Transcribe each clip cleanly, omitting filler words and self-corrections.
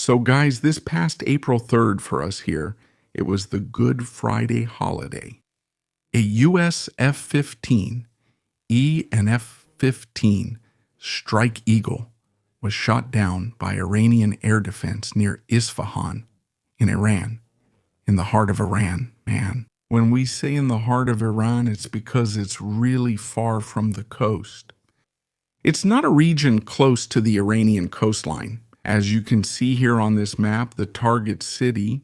So guys, this past April 3rd for us here, it was the Good Friday holiday. A U.S. F-15, E and F-15 Strike Eagle was shot down by Iranian air defense near Isfahan in Iran, in the heart of Iran, man. When we say in the heart of Iran, it's because it's really far from the coast. It's not a region close to the Iranian coastline. As you can see here on this map, the target city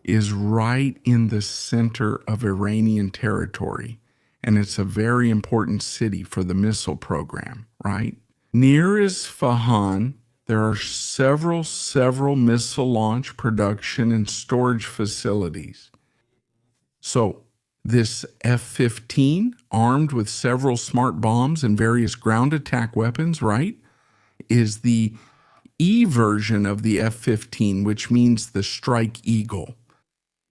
is right in the center of Iranian territory, and it's a very important city for the missile program, right? Near Isfahan, there are several missile launch, production, and storage facilities. So this F-15, armed with several smart bombs and various ground attack weapons, right, is the E version of the F-15, which means the Strike Eagle.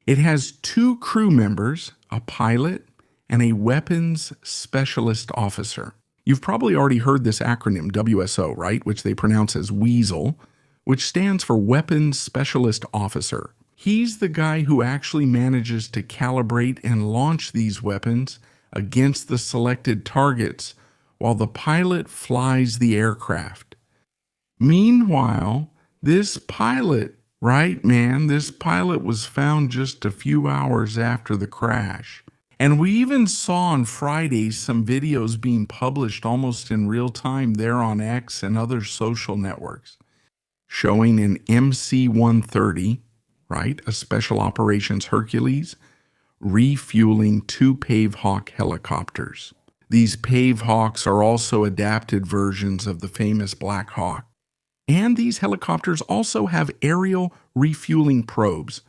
It has 2 crew members, a pilot, and a weapons specialist officer. You've probably already heard this acronym, WSO, right, which they pronounce as Weasel, which stands for Weapons Specialist Officer. He's the guy who actually manages to calibrate and launch these weapons against the selected targets while the pilot flies the aircraft. Meanwhile, this pilot, this pilot was found just a few hours after the crash. And we even saw on Friday some videos being published almost in real time there on X and other social networks, showing an MC-130, a Special Operations Hercules, refueling 2 Pavehawk helicopters. These Pavehawks are also adapted versions of the famous Black Hawk. And these helicopters also have aerial refueling probes.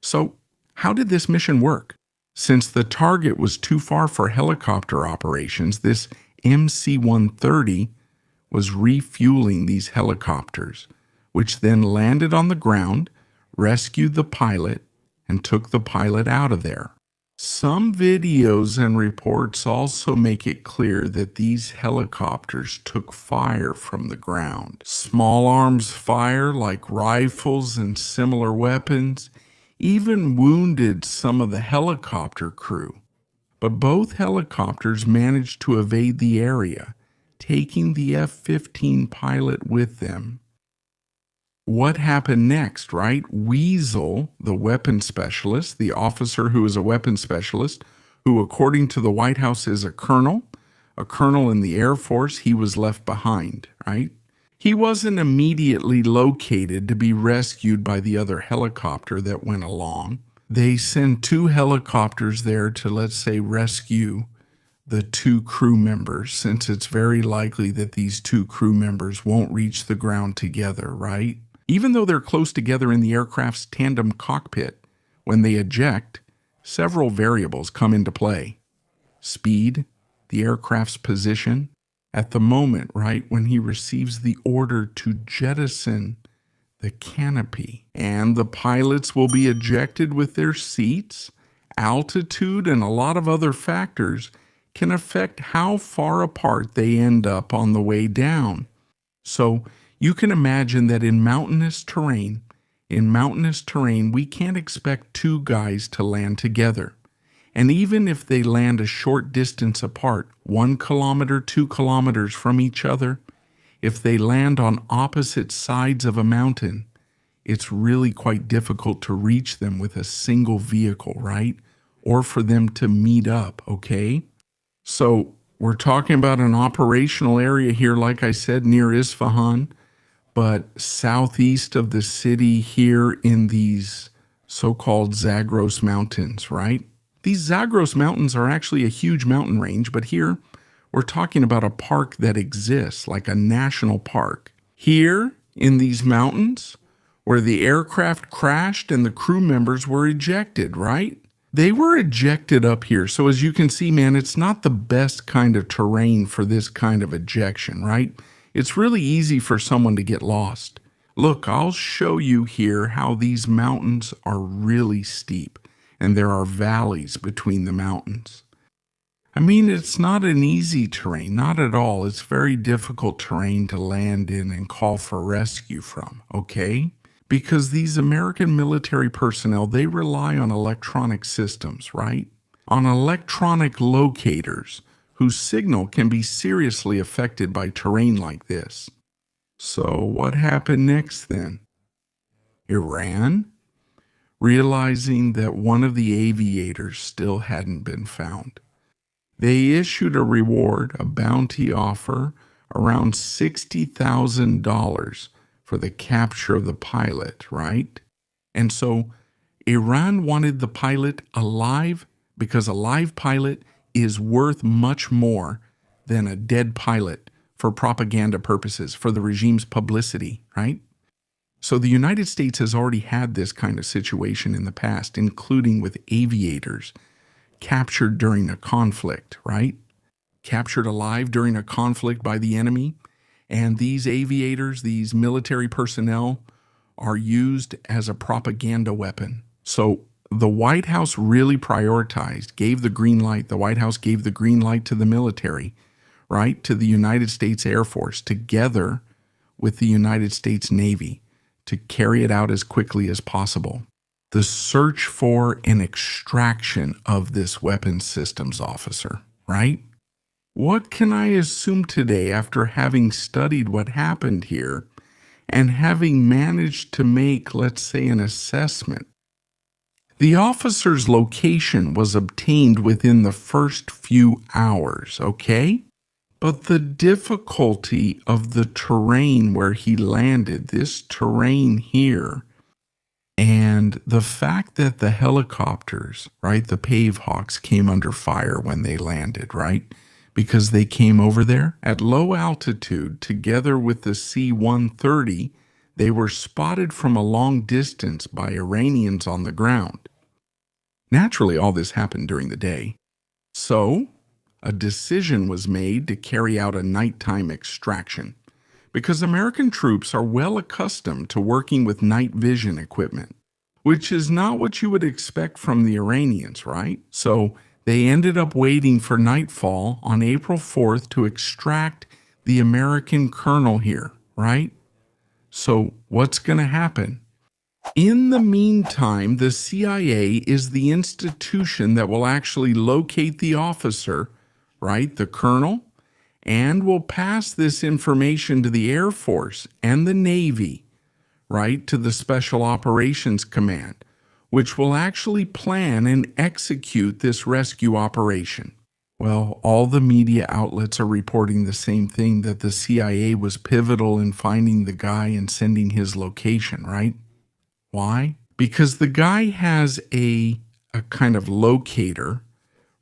So how did this mission work? Since the target was too far for helicopter operations, this MC-130 was refueling these helicopters, which then landed on the ground, rescued the pilot, and took the pilot out of there. Some videos and reports also make it clear that these helicopters took fire from the ground. Small arms fire like rifles and similar weapons even wounded some of the helicopter crew. But both helicopters managed to evade the area, taking the F-15 pilot with them. What happened next, right? Weasel, the weapons specialist, the officer who is a weapons specialist, who according to the White House is a colonel in the Air Force, he was left behind, right? He wasn't immediately located to be rescued by the other helicopter that went along. They send 2 helicopters there to, let's say, rescue the 2 crew members, since it's very likely that these 2 crew members won't reach the ground together, right? Even though they're close together in the aircraft's tandem cockpit, when they eject, several variables come into play. Speed, the aircraft's position, at the moment, when he receives the order to jettison the canopy. And the pilots will be ejected with their seats. Altitude and a lot of other factors can affect how far apart they end up on the way down. So you can imagine that in mountainous terrain, we can't expect 2 guys to land together. And even if they land a short distance apart, 1 kilometer, 2 kilometers from each other, if they land on opposite sides of a mountain, it's really quite difficult to reach them with a single vehicle, right? Or for them to meet up, okay? So we're talking about an operational area here, like I said, near Isfahan, but southeast of the city here in these so-called Zagros Mountains, right? These Zagros Mountains are actually a huge mountain range, but here we're talking about a park that exists, like a national park. Here in these mountains, where the aircraft crashed and the crew members were ejected, right? They were ejected up here. So as you can see, man, it's not the best kind of terrain for this kind of ejection, right? It's really easy for someone to get lost. Look, I'll show you here how these mountains are really steep, and there are valleys between the mountains. I mean, it's not an easy terrain, not at all. It's very difficult terrain to land in and call for rescue from, okay? Because these American military personnel, they rely on electronic systems, right? On electronic locators whose signal can be seriously affected by terrain like this. So what happened next then? Iran, realizing that one of the aviators still hadn't been found, they issued a reward, a bounty offer, around $60,000 for the capture of the pilot, right? And so Iran wanted the pilot alive because a live pilot is worth much more than a dead pilot for propaganda purposes, for the regime's publicity, right? So the United States has already had this kind of situation in the past, including with aviators captured during a conflict, right? Captured alive during a conflict by the enemy. And these aviators, these military personnel, are used as a propaganda weapon. So the White House really prioritized, gave the green light. The White House gave the green light to the military, right? To the United States Air Force, together with the United States Navy, to carry it out as quickly as possible. The search for an extraction of this weapons systems officer, right? What can I assume today after having studied what happened here and having managed to make, let's say, an assessment? The officer's location was obtained within the first few hours, okay? But the difficulty of the terrain where he landed, this terrain here, and the fact that the helicopters, right, the Pavehawks came under fire when they landed, right? Because they came over there at low altitude together with the C-130, they were spotted from a long distance by Iranians on the ground. Naturally, all this happened during the day. So, a decision was made to carry out a nighttime extraction because American troops are well accustomed to working with night vision equipment, which is not what you would expect from the Iranians, right? So they ended up waiting for nightfall on April 4th to extract the American colonel here, right? So what's going to happen? In the meantime, the CIA is the institution that will actually locate the officer, right, the colonel, and will pass this information to the Air Force and the Navy, right, to the Special Operations Command, which will actually plan and execute this rescue operation. Well, all the media outlets are reporting the same thing, that the CIA was pivotal in finding the guy and sending his location, right? Why? Because the guy has a kind of locator,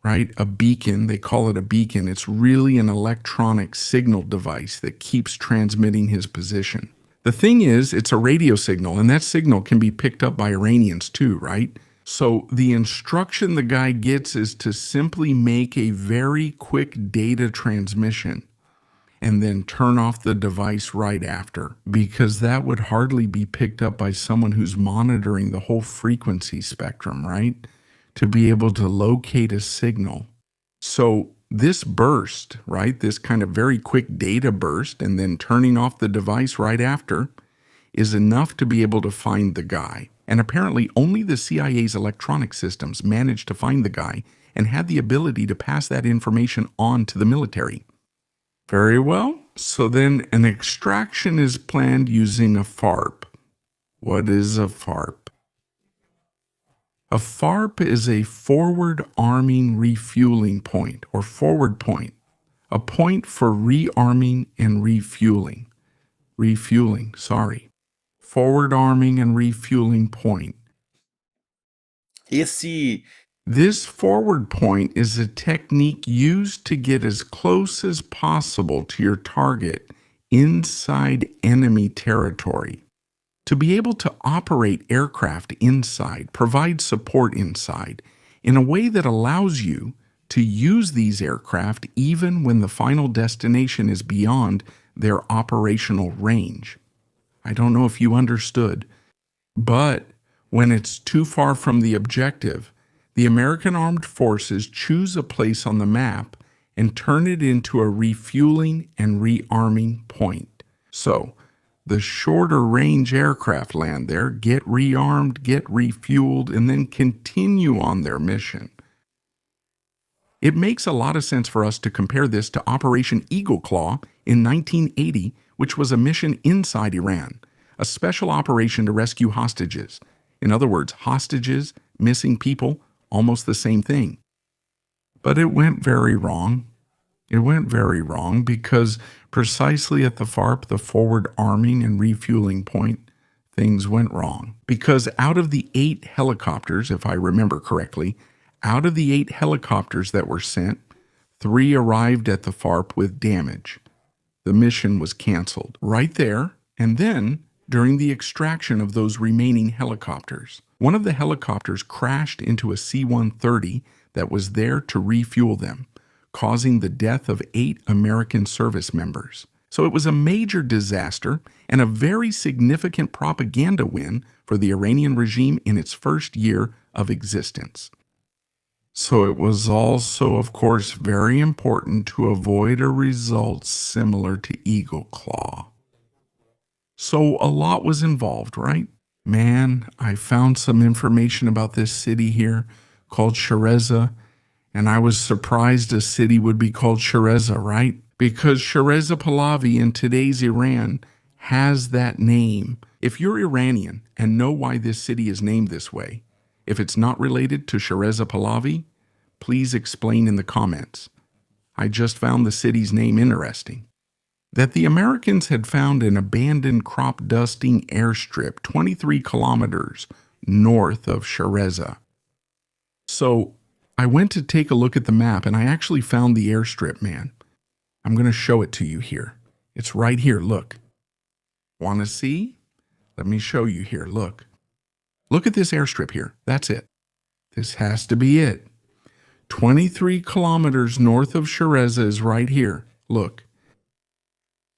right? A beacon. They call it a beacon. It's really an electronic signal device that keeps transmitting his position. The thing is, it's a radio signal, and that signal can be picked up by Iranians too, right? So the instruction the guy gets is to simply make a very quick data transmission and then turn off the device right after, because that would hardly be picked up by someone who's monitoring the whole frequency spectrum, right? To be able to locate a signal. So this burst, right, this kind of very quick data burst and then turning off the device right after is enough to be able to find the guy. And apparently only the CIA's electronic systems managed to find the guy and had the ability to pass that information on to the military. Very well. So then an extraction is planned using a FARP. What is a FARP? A FARP is a forward arming refueling point, or forward point, a point for rearming and refueling. Forward arming and refueling point. This forward point is a technique used to get as close as possible to your target inside enemy territory. To be able to operate aircraft inside, provide support inside, in a way that allows you to use these aircraft even when the final destination is beyond their operational range. I don't know if you understood, but when it's too far from the objective, the American Armed Forces choose a place on the map and turn it into a refueling and rearming point. So, The shorter range aircraft land there, get rearmed, get refueled, and then continue on their mission. It makes a lot of sense for us to compare this to Operation Eagle Claw in 1980, which was a mission inside Iran, a special operation to rescue hostages. In other words, hostages, missing people, almost the same thing. But it went very wrong. It went very wrong because precisely at the FARP, the forward arming and refueling point, things went wrong. Because out of the 8 helicopters, if I remember correctly, out of the 8 helicopters that were sent, 3 arrived at the FARP with damage. The mission was canceled right there, and then during the extraction of those remaining helicopters. One of the helicopters crashed into a C-130 that was there to refuel them, causing the death of 8 American service members. So it was a major disaster and a very significant propaganda win for the Iranian regime in its first year of existence. So it was also, of course, very important to avoid a result similar to Eagle Claw. So a lot was involved, right? Man, I found some information about this city here called Shahreza, and I was surprised a city would be called Shahreza, right? Because Shahreza Pahlavi in today's Iran has that name. If you're Iranian and know why this city is named this way, if it's not related to Shahreza Pahlavi, please explain in the comments. I just found the city's name interesting. That the Americans had found an abandoned crop dusting airstrip 23 kilometers north of Shahreza. So I went to take a look at the map and I actually found the airstrip, man. I'm going to show it to you here. It's right here, look. Want to see? Let me show you here, look. Look at this airstrip here. That's it. This has to be it. 23 kilometers north of Shahreza is right here. Look.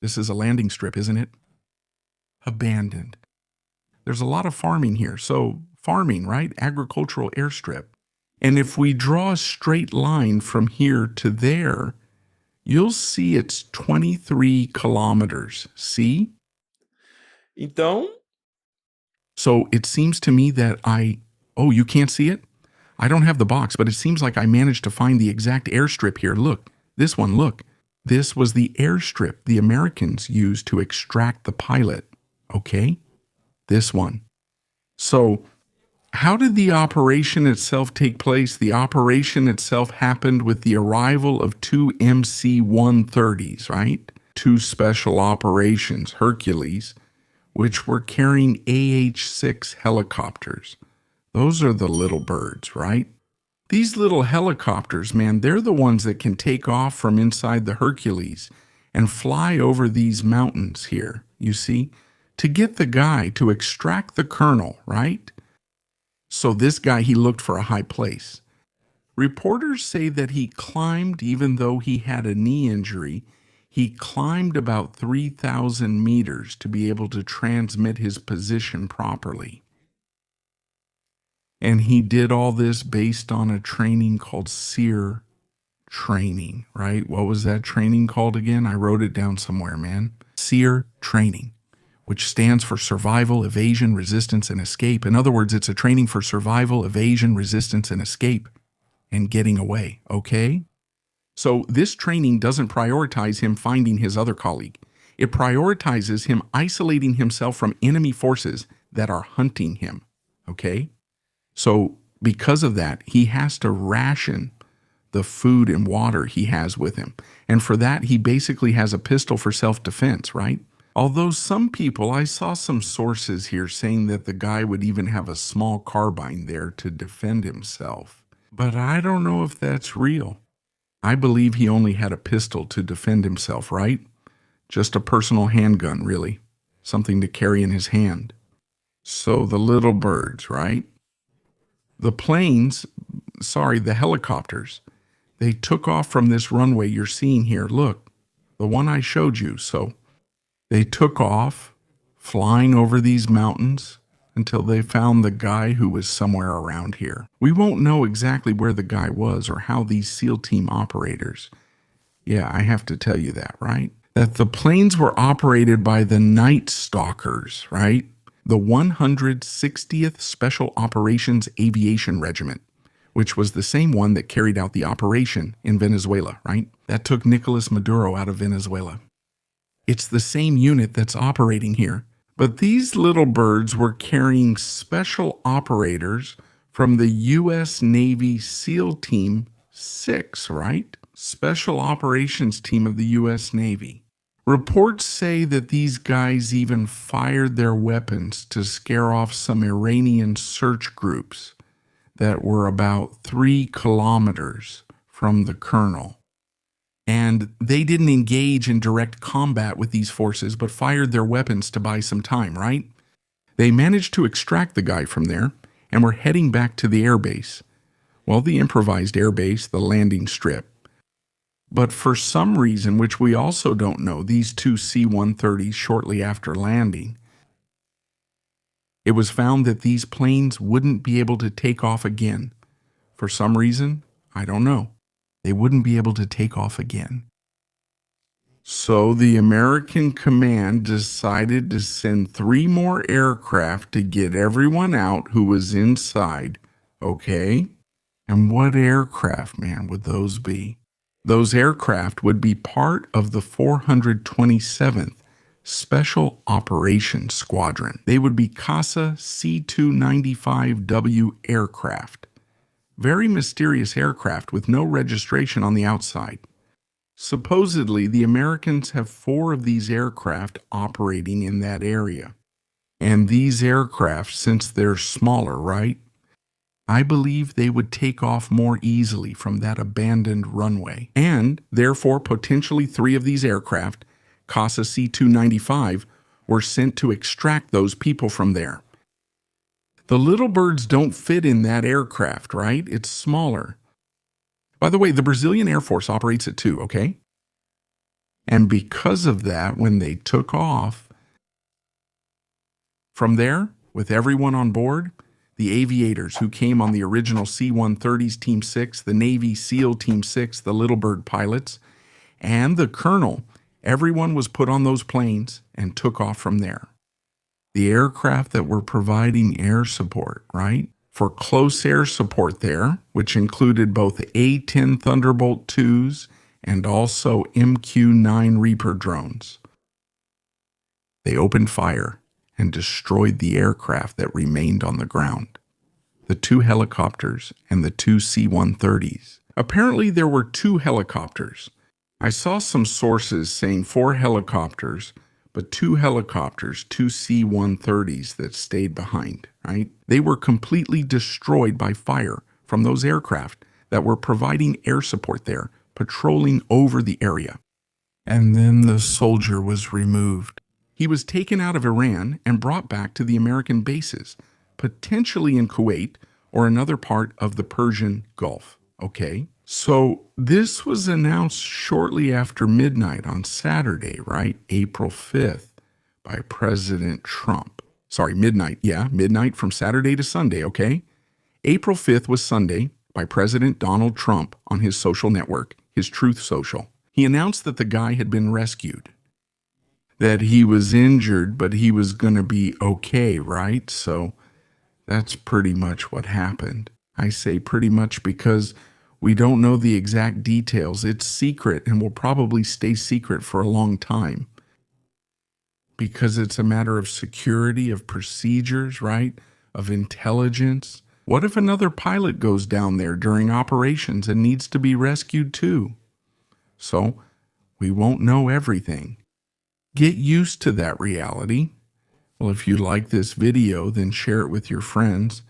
This is a landing strip, isn't it? Abandoned. There's a lot of farming here. So farming, right? Agricultural airstrip. And if we draw a straight line from here to there, you'll see it's 23 kilometers. See? Então, So it seems to me that oh, you can't see it? I don't have the box, but it seems like I managed to find the exact airstrip here. Look, this one, look. This was the airstrip the Americans used to extract the pilot, okay? This one. So how did the operation itself take place? The operation itself happened with the arrival of 2 MC-130s, right? 2 special operations, Hercules, which were carrying AH-6 helicopters. Those are the little birds, right? These little helicopters, man, they're the ones that can take off from inside the Hercules and fly over these mountains here, you see, to get the guy to extract the colonel, right? So this guy, he looked for a high place. Reporters say that he climbed, even though he had a knee injury, he climbed about 3,000 meters to be able to transmit his position properly. And he did all this based on a training called SEER training, right? What was that training called again? I wrote it down somewhere, man. SEER training, which stands for Survival, Evasion, Resistance, and Escape. In other words, it's a training for survival, evasion, resistance, and escape, and getting away, okay? So this training doesn't prioritize him finding his other colleague. It prioritizes him isolating himself from enemy forces that are hunting him, okay? So because of that, he has to ration the food and water he has with him. And for that, he basically has a pistol for self-defense, right? Although some people, I saw some sources here saying that the guy would even have a small carbine there to defend himself. But I don't know if that's real. I believe he only had a pistol to defend himself, right? Just a personal handgun, really. Something to carry in his hand. So the little birds, right? The the helicopters, they took off from this runway you're seeing here. Look, the one I showed you. So they took off, flying over these mountains until they found the guy who was somewhere around here. We won't know exactly where the guy was or how these SEAL team operators. Yeah, I have to tell you that, right? that the planes were operated by the Night Stalkers, right? The 160th Special Operations Aviation Regiment, which was the same one that carried out the operation in Venezuela, right? That took Nicolas Maduro out of Venezuela. It's the same unit that's operating here. But these little birds were carrying special operators from the U.S. Navy SEAL Team 6, right? Special Operations Team of the U.S. Navy. Reports say that these guys even fired their weapons to scare off some Iranian search groups that were about 3 kilometers from the colonel. And they didn't engage in direct combat with these forces, but fired their weapons to buy some time, right? They managed to extract the guy from there and were heading back to the airbase. Well, the improvised airbase, the landing strip. But for some reason, which we also don't know, these 2 C-130s shortly after landing, it was found that these planes wouldn't be able to take off again. For some reason, I don't know. They wouldn't be able to take off again. So the American command decided to send 3 more aircraft to get everyone out who was inside, okay? And what aircraft, man, would those be? Those aircraft would be part of the 427th Special Operations Squadron. They would be CASA C-295W aircraft. Very mysterious aircraft with no registration on the outside. Supposedly, the Americans have 4 of these aircraft operating in that area. And these aircraft, since they're smaller, right? I believe they would take off more easily from that abandoned runway. And, therefore, potentially 3 of these aircraft, CASA C-295, were sent to extract those people from there. The little birds don't fit in that aircraft, right? It's smaller. By the way, the Brazilian Air Force operates it too, okay? And because of that, when they took off from there, with everyone on board, the aviators who came on the original C-130s Team 6, the Navy SEAL Team 6, the Little Bird pilots, and the colonel, everyone was put on those planes and took off from there. The aircraft that were providing air support, right? For close air support there, which included both A-10 Thunderbolt IIs and also MQ-9 Reaper drones. They opened fire and destroyed the aircraft that remained on the ground. The 2 helicopters and the 2 C-130s. Apparently there were 2 helicopters. I saw some sources saying 4 helicopters, but 2 helicopters, 2 C-130s that stayed behind, right? They were completely destroyed by fire from those aircraft that were providing air support there, patrolling over the area. And then the soldier was removed. He was taken out of Iran and brought back to the American bases, potentially in Kuwait or another part of the Persian Gulf, okay? So this was announced shortly after midnight on Saturday, right? April 5th by President Trump. Sorry, midnight. Yeah, midnight from Saturday to Sunday, okay? April 5th was Sunday by President Donald Trump on his social network, his Truth Social. He announced that the guy had been rescued, that he was injured, but he was going to be okay, right? So that's pretty much what happened. I say pretty much because we don't know the exact details. It's secret and will probably stay secret for a long time because it's a matter of security, of procedures, right? Of intelligence. What if another pilot goes down there during operations and needs to be rescued too? So we won't know everything. Get used to that reality. Well, if you like this video, then share it with your friends,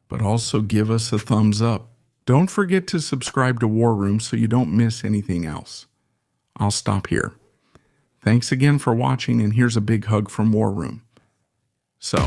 but also give us a thumbs up. Don't forget to subscribe to War Room so you don't miss anything else. I'll stop here. Thanks again for watching, and here's a big hug from War Room. So.